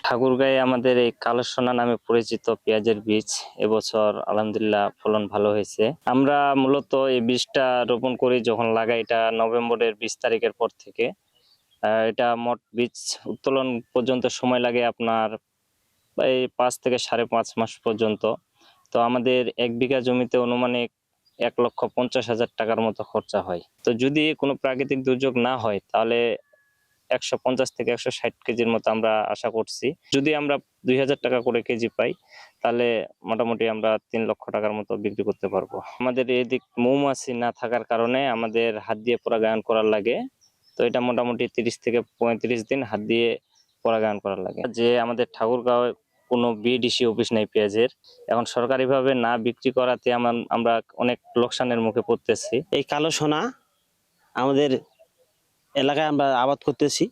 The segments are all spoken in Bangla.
ঠাকুরগাঁয়ে আমাদের এই কালো সোনা নামে পরিচিত পেঁয়াজের বীজ এবছর আলহামদুলিল্লাহ ফলন ভালো হয়েছে। আমরা মূলত এই বীজটা রোপণ করি যখন লাগাই, এটা নভেম্বরের 20 তারিখের পর থেকে। এটা মোট বীজ উত্তোলন পর্যন্ত সময় লাগে আপনার এই 5 থেকে 5.5 মাস পর্যন্ত। তো আমাদের 1 বিঘা জমিতে অনুমানিক 1,50,000 টাকার মতো খরচা হয়। তো যদি কোনো প্রাকৃতিক দুর্যোগ না হয় তাহলে 150 থেকে 160 কেজির মতো আমরা আশা করছি। যদি আমরা 2,000 টাকা করে কেজি পাই তাহলে মোটামুটি আমরা 3 লক্ষ টাকার মতো বিক্রি করতে পারবো। আমাদের এদিক মৌমাছি না থাকার কারণে আমাদের হাত দিয়ে পরাগায়ন করার লাগে। তো এটা মোটামুটি 30 থেকে 35 দিন হাত দিয়ে পরাগায়ন করার লাগে। যে আমাদের ঠাকুরগাঁও কোনো বিডিসি অফিস নেই পেঁয়াজের, এখন সরকারিভাবে না বিক্রি করাতে আমরা অনেক লোকসানের মুখে পড়তেছি। এই কালো সোনা আমাদের এলাকায় আমরা আবাদ করতেছি।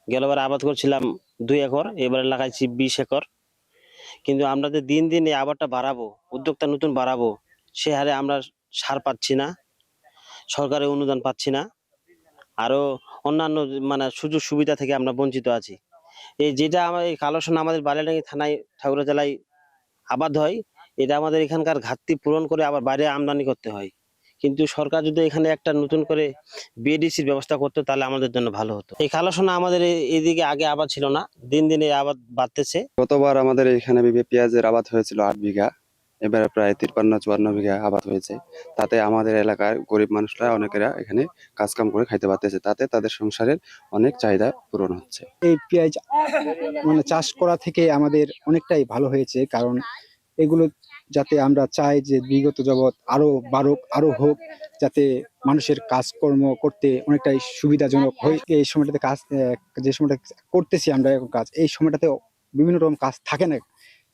গেলবার আবাদ করছিলাম 2 একর, এবারে লাগাইছি 20 একর। কিন্তু আমরা যে দিন দিন এই আবাদটা বাড়াবো, উদ্যোক্তা নতুন বাড়াবো, সে হারে আমরা সার পাচ্ছি না, সরকারি অনুদান পাচ্ছি না, আরো অন্যান্য মানে সুযোগ সুবিধা থেকে আমরা বঞ্চিত আছি। এই যেটা আমার এই কালো সোনা আমাদের বালিয়াডাঙ্গি থানায় ঠাকুরা জেলায় আবাদ হয়, এটা আমাদের এখানকার ঘাটতি পূরণ করে আবার বাইরে আমদানি করতে হয়। কিন্তু সরকার যদি এখানে একটা নতুন করে বিএডিসির ব্যবস্থা করতো তাহলে আমাদের জন্য ভালো হতো। এই কালো সোনা আমাদের এইদিকে আগে আবাদ ছিল না, দিন দিন এই আবাদ বাড়তেছে। গতবার আমাদের এখানে পেঁয়াজের আবাদ হয়েছিল 8 বিঘা, এবারে প্রায় 53-54 বিঘা আবাদ হয়েছে। তাতে আমাদের এলাকার গরিব মানুষরা অনেকেরা এখানে কাজকাম করে খাইতে পারতেছে, তাতে তাদের সংসারের অনেক চাহিদা পূরণ হচ্ছে। এই পেঁয়াজ মানে চাষ করা থেকে আমাদের অনেকটাই ভালো হয়েছে, কারণ এগুলো যাতে আমরা চাই যে বিগত জগৎ আরো বাড়ুক, আরো হোক, যাতে মানুষের কাজকর্ম করতে অনেকটাই সুবিধাজনক হয়। এই সময়টাতে কাজ যে সময়টা করতেছি আমরা এখন কাজ, এই সময়টাতে বিভিন্ন রকম কাজ থাকে না,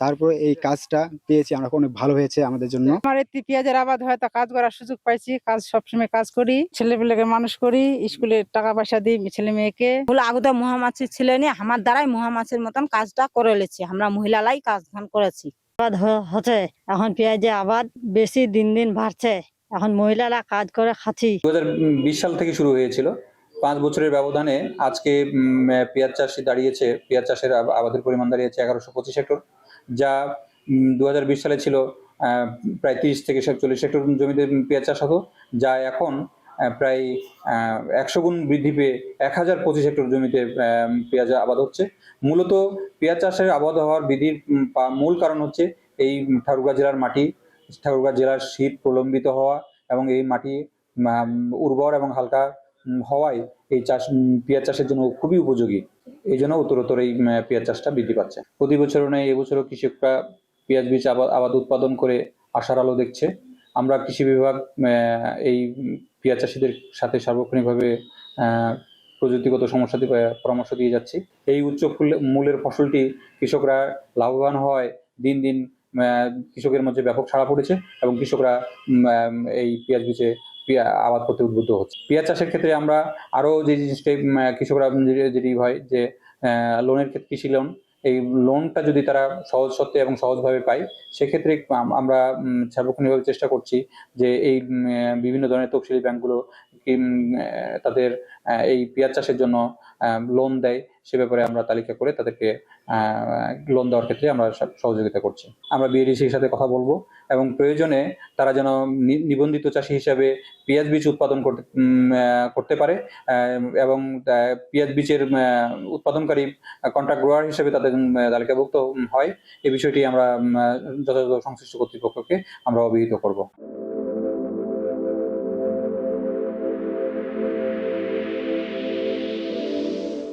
তারপরে এই কাজটা পেয়েছি আমরা, অনেক ভালো হয়েছে আমাদের জন্য। আমার এই পেঁয়াজের আবাদ হয়, তা কাজ করার সুযোগ পাইছি, কাজ সবসময় কাজ করি, ছেলেপেলেকে মানুষ করি, স্কুলে টাকা পয়সা দিই ছেলে মেয়েকে। আগুদা মহামাছি ছিলেন, আমার দ্বারাই মহামাছির মতন কাজটা করে লেছি, আমরা মহিলারাই কাজ করেছি। আবাদ হচ্ছে এখন পেঁয়াজের আবাদ বেশি দিন দিন বাড়ছে, এখন মহিলারা কাজ করে খাচ্ছি। 2020 সাল থেকে শুরু হয়েছিল, 5 বছরের ব্যবধানে আজকে পেঁয়াজ চাষে দাঁড়িয়েছে, পেঁয়াজ চাষের আবাদের পরিমাণ দাঁড়িয়েছে 1125 হেক্টর, যা 2020 সালে ছিল প্রায় 30 থেকে 40 হেক্টর জমিতে পেঁয়াজ চাষ হতো, যা এখন প্রায় 100 গুণ বৃদ্ধি পেয়ে 1025 হেক্টর জমিতে পেঁয়াজ আবাদ হচ্ছে। মূলত পেঁয়াজ চাষের আবাদ হওয়ার বিধির মূল কারণ হচ্ছে এই ঠাকুরগাঁ জেলার মাটি, ঠাকুরগাঁ জেলার শীত প্রলম্বিত হওয়া এবং এই মাটি উর্বর এবং হালকা হওয়ায় এই পেঁয়াজ চাষের জন্য খুবই উপযোগী। এই জন্য উত্তরোত্তর এই পেঁয়াজ চাষটা বৃদ্ধি পাচ্ছে। প্রতি বছরও নেই, এবছরও কৃষকরা পেঁয়াজ বীজ আবাদ উৎপাদন করে আশার আলো দেখছে। আমরা কৃষি বিভাগ এই পেঁয়াজ চাষিদের সাথে সার্বক্ষণিকভাবে প্রযুক্তিগত সমস্যাতে পরামর্শ দিয়ে যাচ্ছি। এই উচ্চ মূল্যের ফসলটি কৃষকরা লাভবান হওয়ায় দিন দিন কৃষকের মধ্যে ব্যাপক সাড়া পড়েছে এবং কৃষকরা এই পেঁয়াজ বীজে আবাদ করতে উদ্বুদ্ধ হচ্ছে। পেঁয়াজ চাষের ক্ষেত্রে আমরা আরো যে জিনিসটা কৃষকরা যেটি হয় যে লোনের ক্ষেত্রে কৃষি লোন, এই লোনটা যদি তারা সহজ সত্ত্বে এবং সহজভাবে পায়, সেক্ষেত্রে আমরা সার্বক্ষণিকভাবে চেষ্টা করছি যে এই বিভিন্ন ধরনের তফসিলি ব্যাংকগুলো তাদের এই পেঁয়াজ চাষের জন্য লোন দেয়, সে ব্যাপারে আমরা তালিকা করে তাদেরকে লোন দেওয়ার ক্ষেত্রে আমরা সহযোগিতা করছি। আমরা বিএডিসির সাথে কথা বলবো এবং প্রয়োজনে তারা যেন নিবন্ধিত চাষি হিসাবে পেঁয়াজ বীজ উৎপাদন করতে পারে এবং পেঁয়াজ বীজের উৎপাদনকারী কন্ট্রাক্ট গ্রোয়ার হিসেবে তাদের তালিকাভুক্ত হয়। এই বিষয়টি আমরা যথাযথ সংশ্লিষ্ট কর্তৃপক্ষকে আমরা অবহিত করব।